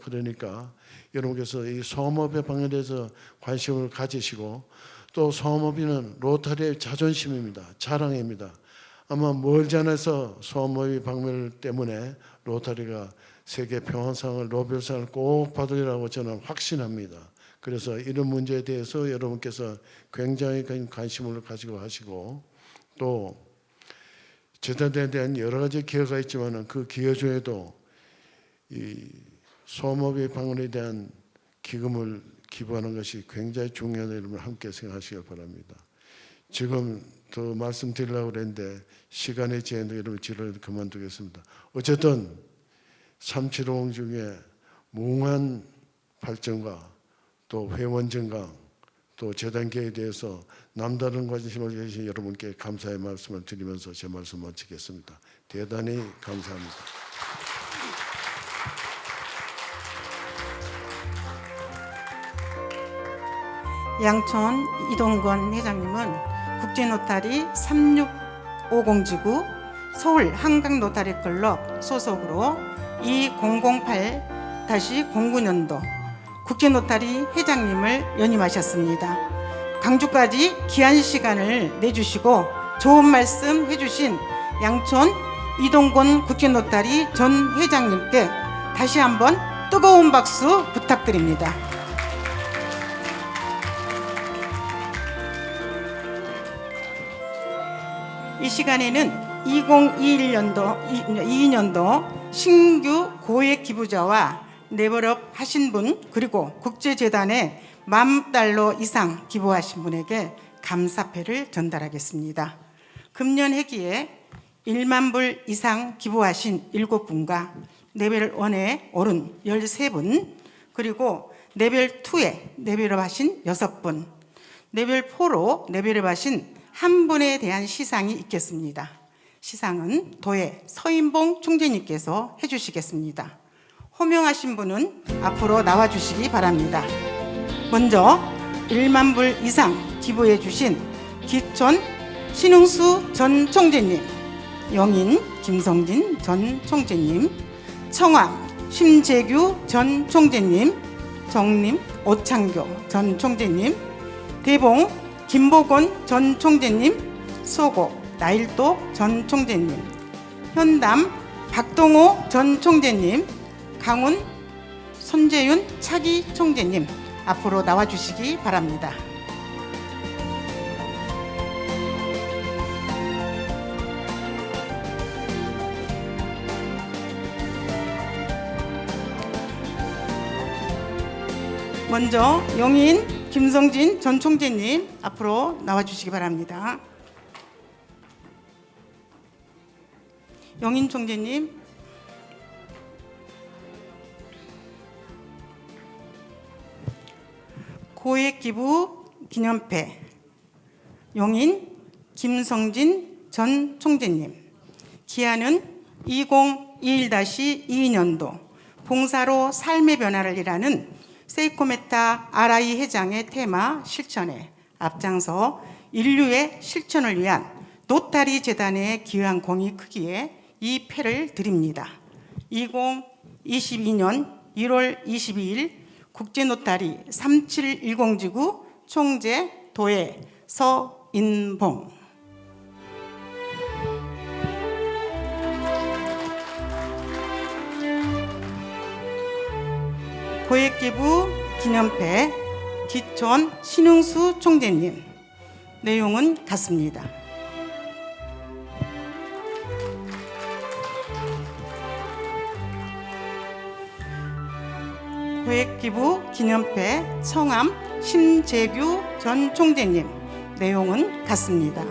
H: 그러니까 여러분께서 이 소아마비 방역에 대해서 관심을 가지시고 또 소아마비는 로타리의 자존심입니다. 자랑입니다. 아마 멀지 않아서 소아마비 방역 때문에 로타리가 세계 평화상을 노벨상을 꼭 받으리라고 저는 확신합니다. 그래서 이런 문제에 대해서 여러분께서 굉장히 관심을 가지고 하시고 또 재단에 대한 여러 가지 기여가 있지만 그 기여 중에도 이 소아마비 방역에 대한 기금을 기부하는 것이 굉장히 중요하다. 여러분 함께 생각하시길 바랍니다. 지금 더 말씀드리려고 그랬는데 시간의 제한도 여러분 지루를 그만두겠습니다. 어쨌든 375억 중에 무궁한 발전과 또 회원 증강 또 재단 개혁에 대해서 남다른 관심을 주신 여러분께 감사의 말씀을 드리면서 제 말씀 마치겠습니다. 대단히 감사합니다.
A: 양촌 이동건 회장님은 국제노타리 3650지구 서울 한강노타리클럽 소속으로 2008-09년도 국제노타리 회장님을 연임하셨습니다. 강주까지 귀한 시간을 내주시고 좋은 말씀 해주신 양촌 이동건 국제노타리 전 회장님께 다시 한번 뜨거운 박수 부탁드립니다. 이 시간에는 2022년도 신규 고액 기부자와 레벨업 하신 분 그리고 국제재단에 $10,000 이상 기부하신 분에게 감사패를 전달하겠습니다. 금년 해기에 1만 불 이상 기부하신 7분과 레벨 1에 오른 13분 그리고 레벨 2에 레벨업 하신 6분 레벨 4로 레벨업 하신 1분에 대한 시상이 있겠습니다. 시상은 도의 서인봉 총재님께서 해주시겠습니다. 호명하신 분은 앞으로 나와주시기 바랍니다. 먼저 1만 불 이상 기부해 주신 기촌 신흥수 전 총재님, 영인 김성진 전 총재님, 청암 심재규 전 총재님, 정림 오창교 전 총재님, 대봉 김보건 전 총재님, 소곡 나일도 전 총재님, 현담 박동호 전 총재님, 강훈 손재윤 차기 총재님 앞으로 나와주시기 바랍니다. 먼저 영인 김성진 전 총재님 앞으로 나와주시기 바랍니다. 영인 총재님, 고액 기부 기념패 용인 김성진 전 총재님, 기한은 2021-22년도 봉사로 삶의 변화를 일하는 세이코메타 아라이 회장의 테마 실천에 앞장서 인류의 실천을 위한 노타리 재단에 기여한 공이 크기에 이 패를 드립니다. 2022년 1월 22일 국제노타리 3710지구 총재 도의 서인봉. 고액기부 기념패 기촌 신흥수 총재님. 내용은 같습니다. 고액기부 기념패 청암 신재규 전 총재님. 내용은 같습니다.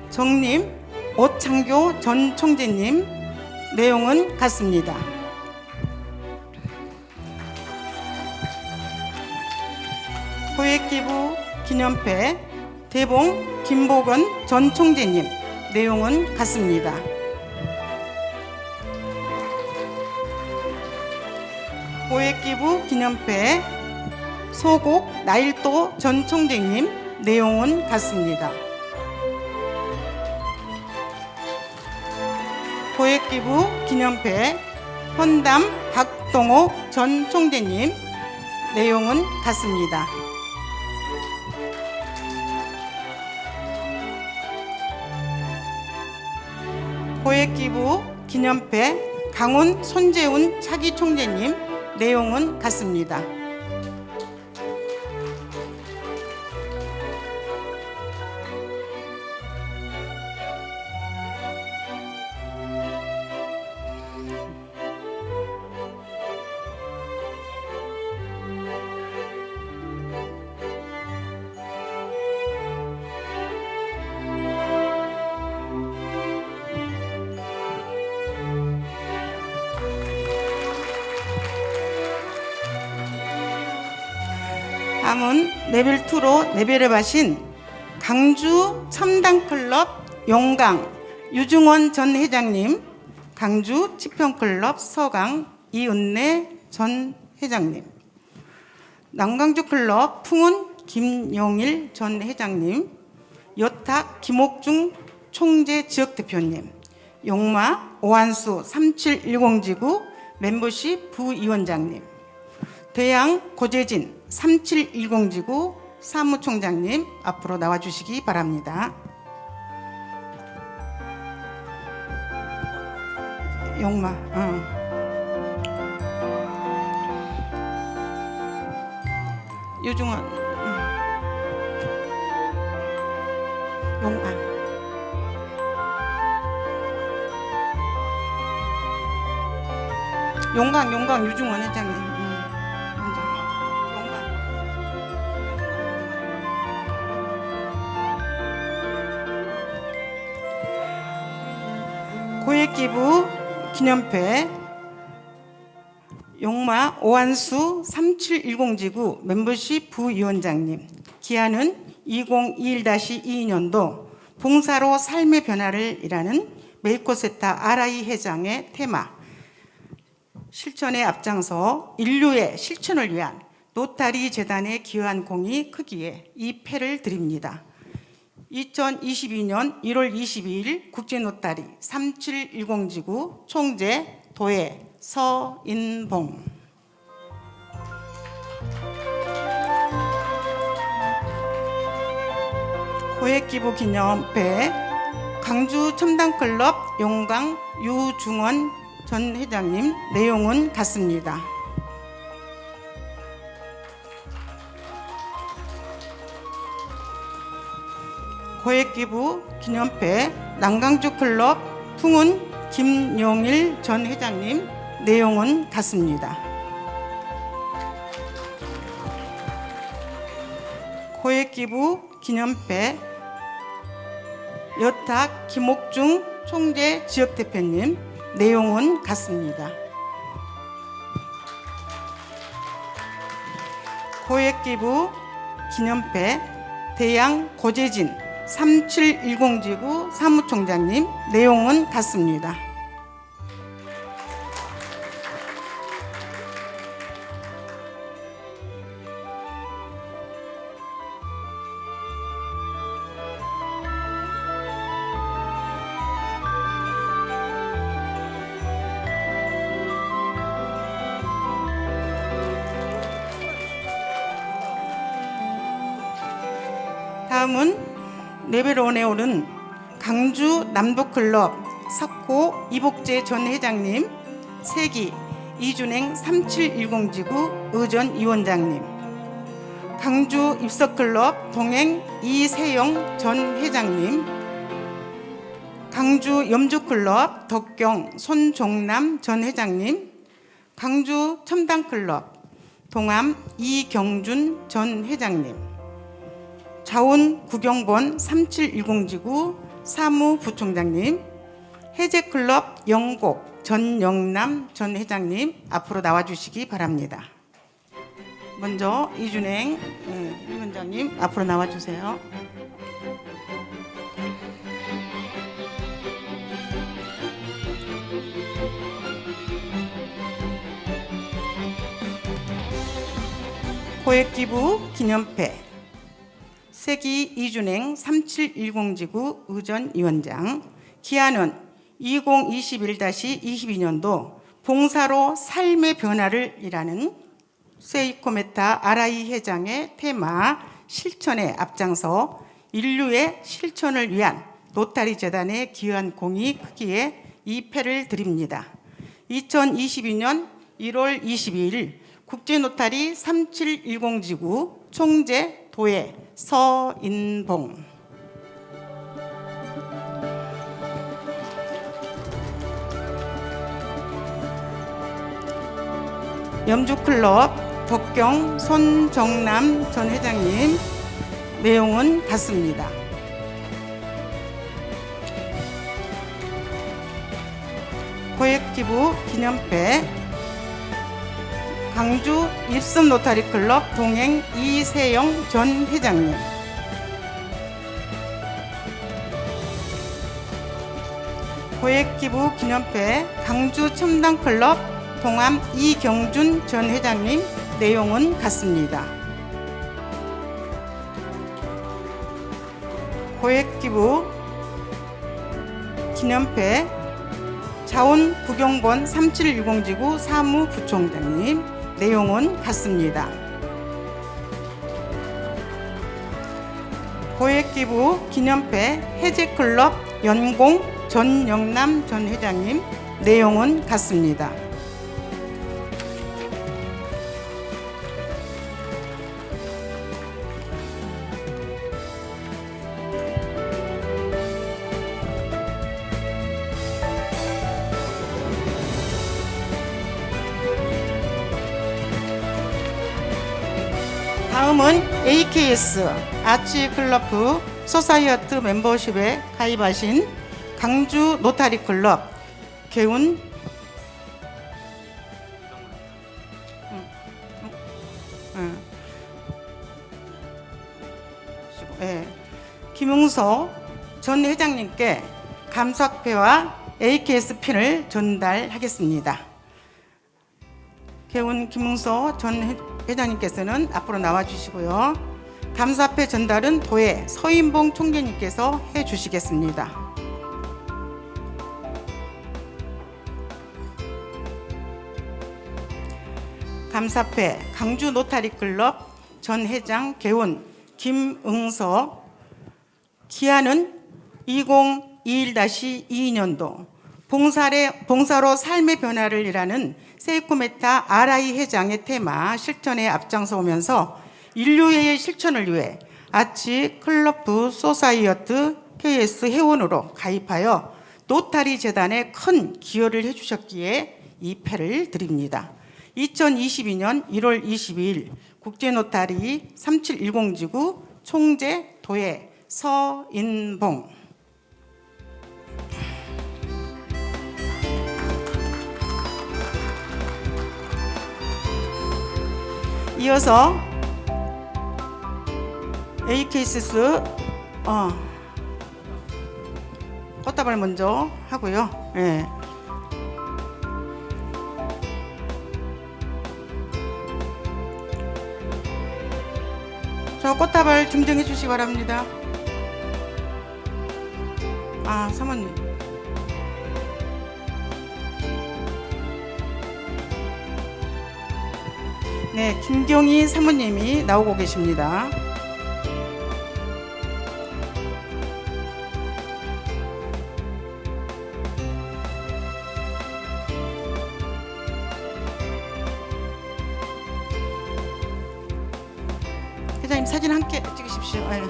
A: 정림 오창교 전 총재님. 내용은 같습니다. 고액기부 기념패 대봉 김복원 전 총재님. 내용은 같습니다. 고액기부 기념패 소곡 나일도 전 총재님. 내용은 같습니다. 고액기부 기념패 헌담 박동옥 전 총재님. 내용은 같습니다. 고액기부 기념패 강훈 손재훈 차기 총재님. 내용은 같습니다. 다음은 레벨2로 레벨업하신 강주 첨단클럽 용강 유중원 전 회장님, 강주 치평클럽 서강 이은래 전 회장님, 남강주클럽 풍운 김용일 전 회장님, 여탁 김옥중 총재 지역대표님, 용마 오한수 3710지구 멤버십 부위원장님, 대양 고재진 3710지구 사무총장님 앞으로 나와주시기 바랍니다. 용마 유중원 용마 용강 유중원 회장님 고액기부 기념패 용마 오한수 3710지구 멤버십 부위원장님. 기한은 2021-22년도 봉사로 삶의 변화를 이라는 메이코세타 아라이 회장의 테마 실천에 앞장서 인류의 실천을 위한 노타리 재단에 기여한 공이 크기에 이 패를 드립니다. 2022년 1월 22일 국제노타리 3710지구 총재 도예 서인봉. 고액기부 기념패 강주 첨단클럽 용강 유중원 전 회장님. 내용은 같습니다. 고액기부 기념패 남강주클럽 풍운 김용일 전 회장님. 내용은 같습니다. 고액기부 기념패 여탁 김옥중 총재 지역대표님. 내용은 같습니다. 고액기부 기념패 대양 고재진 3710지구 사무총장님. 내용은 같습니다. 다음은 레벨1에 오른 강주 남도클럽 석호 이복재 전 회장님, 세기 이준행 3710지구 의전위원장님, 강주 입석클럽 동행 이세영 전 회장님, 강주 염주클럽 덕경 손종남 전 회장님, 강주 첨단클럽 동암 이경준 전 회장님, 자원 구경본 3710지구 사무부총장님, 해제클럽 영곡 전영남 전 회장님 앞으로 나와주시기 바랍니다. 먼저 이준행 위원장님 앞으로 나와주세요. 고액기부 기념패 세기 이준행 3710지구 의전위원장, 기한은 2021-22년도 봉사로 삶의 변화를 이라는 세이코메타 아라이 회장의 테마 실천에 앞장서 인류의 실천을 위한 로타리 재단에 기여한 공이 크기에 이 패를 드립니다. 2022년 1월 22일 국제노타리 3710지구 총재 도예 서인봉. 염주클럽 덕경 손정남 전 회장님, 내용은 같습니다. 고액기부 기념패 강주 입습 로타리 클럽 동행 이세영 전 회장님, 고액기부 기념패 강주 첨단 클럽 동암 이경준 전 회장님, 내용은 같습니다. 고액기부 기념패 자원구경본 3710지구 사무부총장님, 내용은 같습니다. 고액기부 기념패 해제클럽 연공 전영남 전 회장님, 내용은 같습니다. 다음은 AKS 아치클럽 소사이어트 멤버십에 가입하신 강주 노타리 클럽 개운 김웅서 전 회장님께 감사패와 AKS 핀을 전달하겠습니다. 개운 김웅서 전 회장님께서는 앞으로 나와주시고요. 감사패 전달은 도예 서인봉 총재님께서 해주시겠습니다. 감사패 강주 노타리 클럽 전 회장 개운 김응서, 기한은 2021-22년도 봉사로 삶의 변화를 이라는 세이코메타 아라이 회장의 테마 실천에 앞장서 오면서 인류의 실천을 위해 아치 클럽 소사이어트 KS 회원으로 가입하여 노타리 재단에 큰 기여를 해주셨기에 이 패를 드립니다. 2022년 1월 22일 국제노타리 3710지구 총재 도예 서인봉. 이어서 AKS 꽃다발 먼저 하고요. 예. 저 꽃다발 증정해 주시기 바랍니다. 사모님. 네, 김경희 사모님이 나오고 계십니다. 회장님 사진 함께 찍으십시오. 예.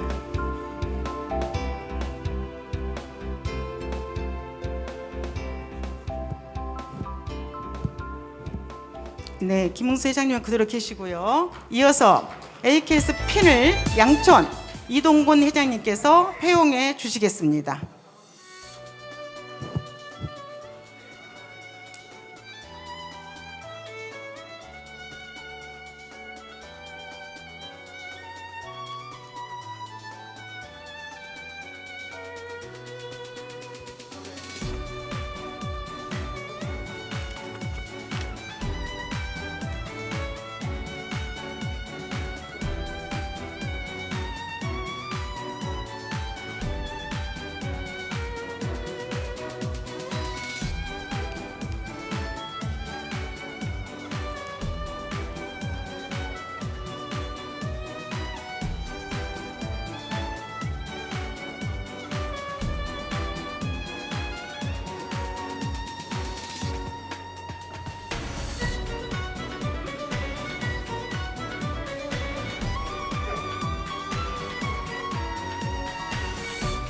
A: 네, 김웅수 회장님은 그대로 계시고요. 이어서 AKS 핀을 양촌 이동곤 회장님께서 회용해 주시겠습니다.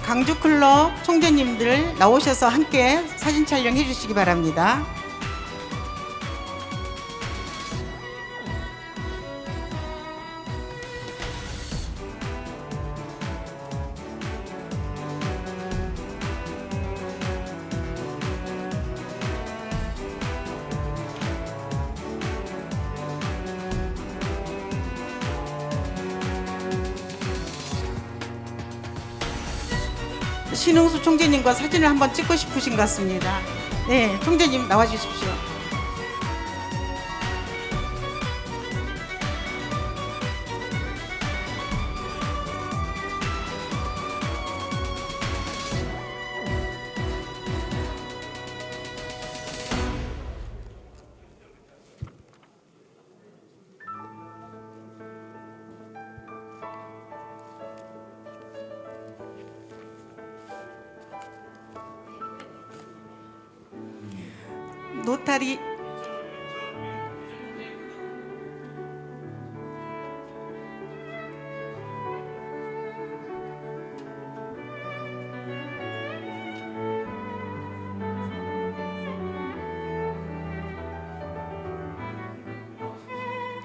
A: 강주클럽 총재님들 나오셔서 함께 사진 촬영해 주시기 바랍니다. 신흥수 총재님과 사진을 한번 찍고 싶으신 것 같습니다. 네, 총재님 나와 주십시오. 노타리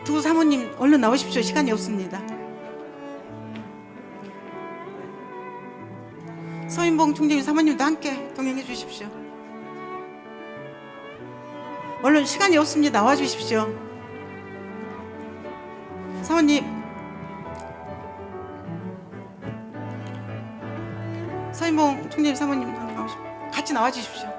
A: 두 사모님 얼른 나오십시오. 시간이 없습니다. 서인봉 총재님 사모님도 함께 동행해 주십시오. 얼른 시간이 없습니다. 나와 주십시오. 사모님, 서인봉 총재님 사모님 같이 나와 주십시오.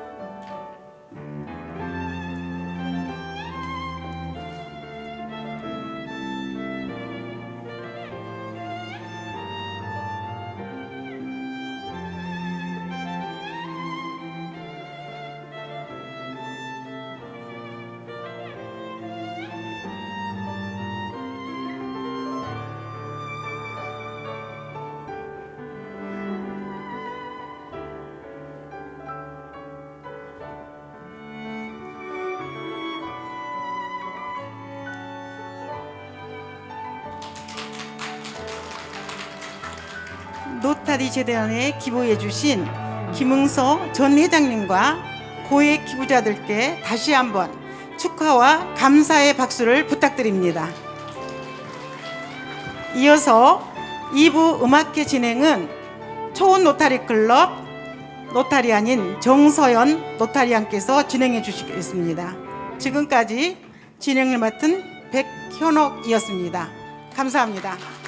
A: 노타리 재단에 기부해 주신 김응서 전 회장님과 고액 기부자들께 다시 한번 축하와 감사의 박수를 부탁드립니다. 이어서 2부 음악회 진행은 초원 노타리 클럽 노타리안인 정서연 노타리안께서 진행해 주시겠습니다. 지금까지 진행을 맡은 백현옥이었습니다. 감사합니다.